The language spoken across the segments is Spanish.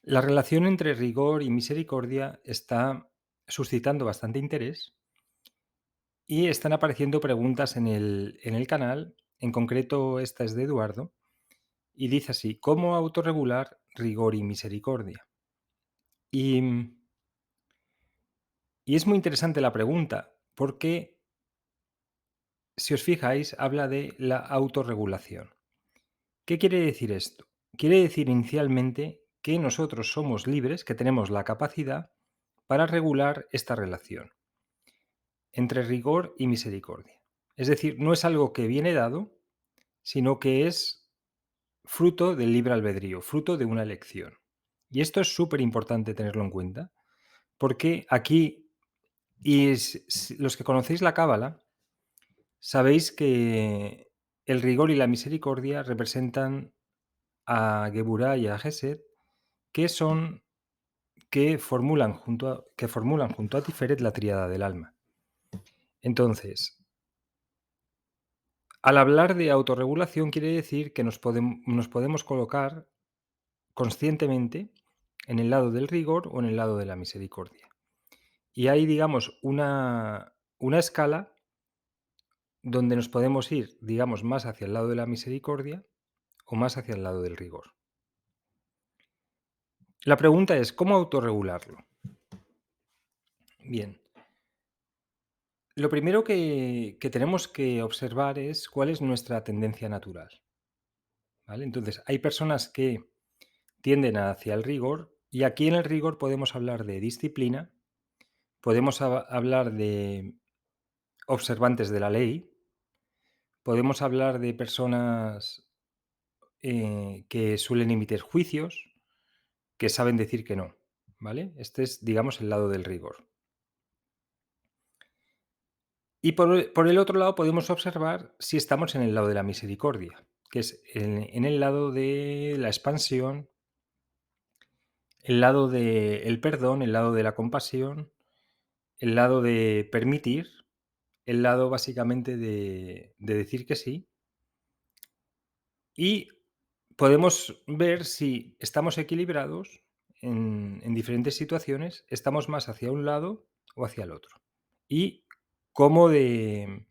La relación entre rigor y misericordia está suscitando bastante interés y están apareciendo preguntas en el canal. En concreto, esta es de Eduardo y dice así: ¿cómo autorregular rigor y misericordia? Y, y es muy interesante la pregunta porque, si os fijáis, habla de la autorregulación. ¿Qué quiere decir esto? Quiere decir inicialmente que nosotros somos libres, que tenemos la capacidad para regular esta relación entre rigor y misericordia. Es decir, no es algo que viene dado, sino que es fruto del libre albedrío, fruto de una elección. Y esto es súper importante tenerlo en cuenta, porque aquí, los que conocéis la Cábala, sabéis que el rigor y la misericordia representan a Geburah y a Gesed, que son que formulan junto a Tiferet la tríada del alma. Entonces, al hablar de autorregulación quiere decir que nos podemos colocar conscientemente en el lado del rigor o en el lado de la misericordia. Y hay, digamos, una escala donde nos podemos ir, digamos, más hacia el lado de la misericordia o más hacia el lado del rigor. La pregunta es, ¿cómo autorregularlo? Bien, lo primero que tenemos que observar es cuál es nuestra tendencia natural, ¿vale? Entonces, hay personas que tienden hacia el rigor y aquí en el rigor podemos hablar de disciplina, podemos hablar de observantes de la ley, podemos hablar de personas que suelen emitir juicios, que saben decir que no, ¿vale? Este es, digamos, el lado del rigor. Y por el otro lado podemos observar si estamos en el lado de la misericordia, que es en el lado de la expansión, el lado del perdón, el lado de la compasión, el lado de permitir, el lado básicamente de decir que sí. Y podemos ver si estamos equilibrados en diferentes situaciones, estamos más hacia un lado o hacia el otro. Y cómo de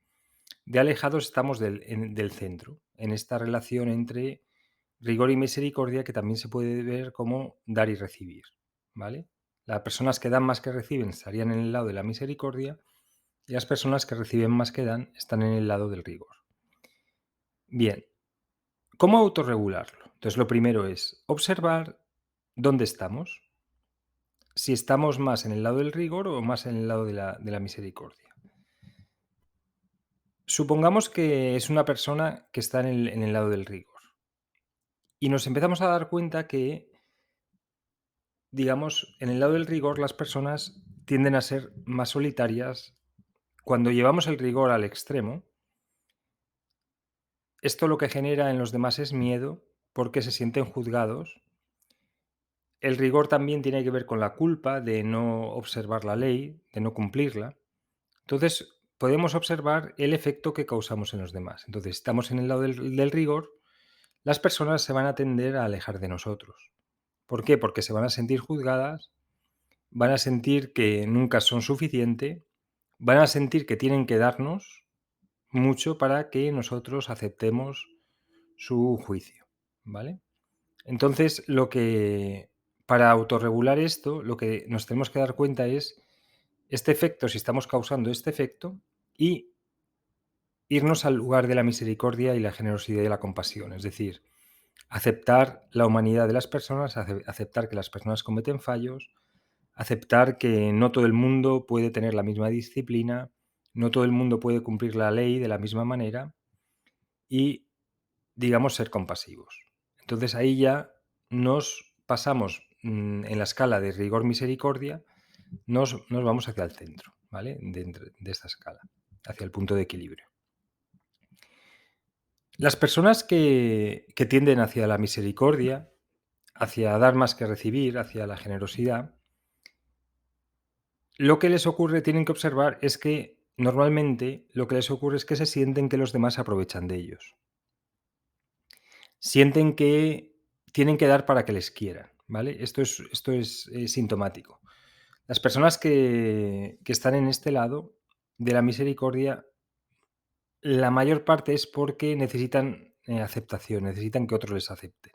alejados estamos del centro, en esta relación entre rigor y misericordia, que también se puede ver como dar y recibir, ¿vale? Las personas que dan más que reciben estarían en el lado de la misericordia y las personas que reciben más que dan están en el lado del rigor. Bien, ¿cómo autorregularlo? Entonces, lo primero es observar dónde estamos, si estamos más en el lado del rigor o más en el lado de la misericordia. Supongamos que es una persona que está en el lado del rigor y nos empezamos a dar cuenta que, digamos, en el lado del rigor las personas tienden a ser más solitarias. Cuando llevamos el rigor al extremo, esto lo que genera en los demás es miedo porque se sienten juzgados. El rigor también tiene que ver con la culpa de no observar la ley, de no cumplirla. Entonces, podemos observar el efecto que causamos en los demás. Entonces, si estamos en el lado del rigor, las personas se van a tender a alejar de nosotros. ¿Por qué? Porque se van a sentir juzgadas, van a sentir que nunca son suficiente, van a sentir que tienen que darnos mucho para que nosotros aceptemos su juicio, ¿vale? Entonces, para autorregular esto, lo que nos tenemos que dar cuenta es este efecto, si estamos causando este efecto, y irnos al lugar de la misericordia y la generosidad y la compasión. Es decir, aceptar la humanidad de las personas, aceptar que las personas cometen fallos, aceptar que no todo el mundo puede tener la misma disciplina, no todo el mundo puede cumplir la ley de la misma manera y, digamos, ser compasivos. Entonces ahí ya nos pasamos en la escala de rigor-misericordia, nos vamos hacia el centro, ¿vale? De esta escala, hacia el punto de equilibrio. Las personas que tienden hacia la misericordia, hacia dar más que recibir, hacia la generosidad, lo que les ocurre, tienen que observar, es que normalmente lo que les ocurre es que se sienten que los demás aprovechan de ellos. Sienten que tienen que dar para que les quieran, ¿vale? Esto es sintomático. Las personas que están en este lado de la misericordia, la mayor parte es porque necesitan, aceptación, necesitan que otros les acepten.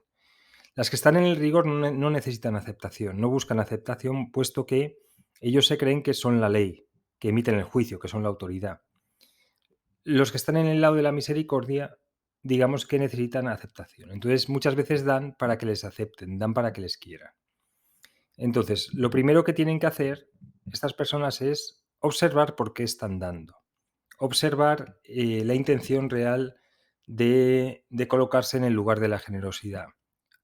Las que están en el rigor no necesitan aceptación, no buscan aceptación, puesto que ellos se creen que son la ley, que emiten el juicio, que son la autoridad. Los que están en el lado de la misericordia, digamos que necesitan aceptación. Entonces, muchas veces dan para que les acepten, dan para que les quieran. Entonces, lo primero que tienen que hacer estas personas es observar por qué están dando. Observar la intención real de colocarse en el lugar de la generosidad.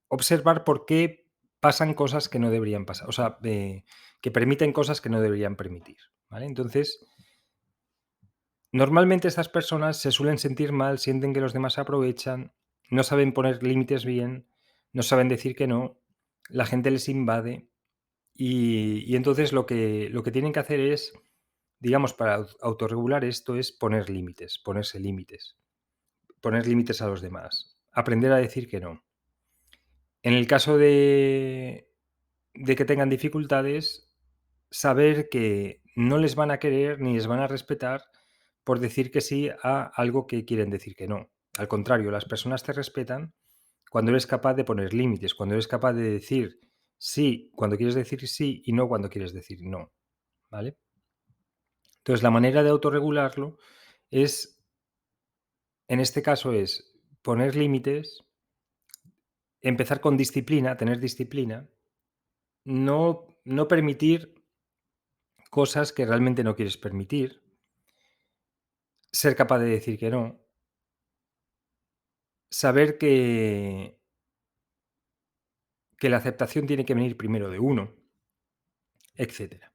Observar por qué pasan cosas que no deberían pasar, o sea, que permiten cosas que no deberían permitir, ¿vale? Entonces, normalmente estas personas se suelen sentir mal, sienten que los demás se aprovechan, no saben poner límites bien, no saben decir que no, la gente les invade y entonces lo que tienen que hacer es, digamos, para autorregular esto es poner límites, poner límites a los demás, aprender a decir que no. En el caso de que tengan dificultades, saber que no les van a querer ni les van a respetar por decir que sí a algo que quieren decir que no. Al contrario, las personas te respetan cuando eres capaz de poner límites, cuando eres capaz de decir sí cuando quieres decir sí y no cuando quieres decir no, ¿vale? Entonces, la manera de autorregularlo es, en este caso, es poner límites, empezar con disciplina, tener disciplina, no permitir cosas que realmente no quieres permitir, ser capaz de decir que no, saber que la aceptación tiene que venir primero de uno, etcétera.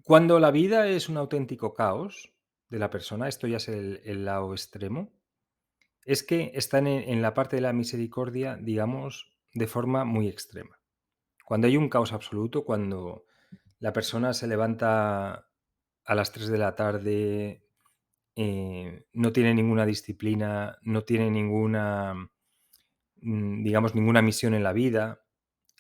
Cuando la vida es un auténtico caos de la persona, esto ya es el lado extremo, es que están en la parte de la misericordia, digamos, de forma muy extrema. Cuando hay un caos absoluto, cuando la persona se levanta a las 3 de la tarde, no tiene ninguna disciplina, no tiene ninguna, digamos, ninguna misión en la vida.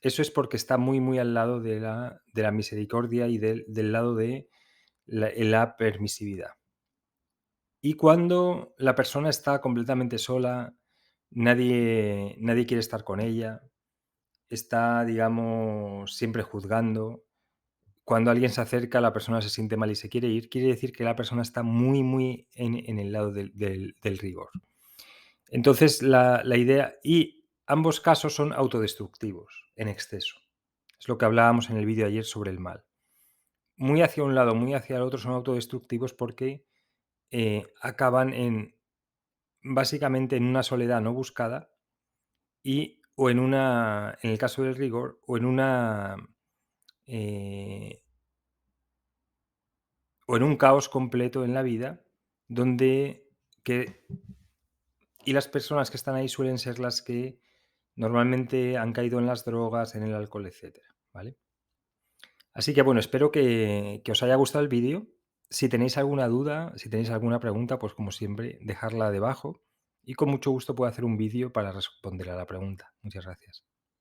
Eso es porque está muy, muy al lado de la misericordia y del lado de la permisividad. Y cuando la persona está completamente sola, nadie quiere estar con ella, está, digamos, siempre juzgando. Cuando alguien se acerca, la persona se siente mal y se quiere ir, quiere decir que la persona está muy, muy en el lado del rigor. Entonces, la idea y ambos casos son autodestructivos en exceso. Es lo que hablábamos en el vídeo ayer sobre el mal. Muy hacia un lado, muy hacia el otro son autodestructivos porque acaban básicamente en una soledad no buscada o en el caso del rigor, eh, o en un caos completo en la vida donde que y las personas que están ahí suelen ser las que normalmente han caído en las drogas, en el alcohol, etcétera, ¿vale? Así que bueno, espero que os haya gustado el vídeo. Si tenéis alguna duda, si tenéis alguna pregunta, pues como siempre, dejarla debajo y con mucho gusto puedo hacer un vídeo para responder a la pregunta. Muchas gracias.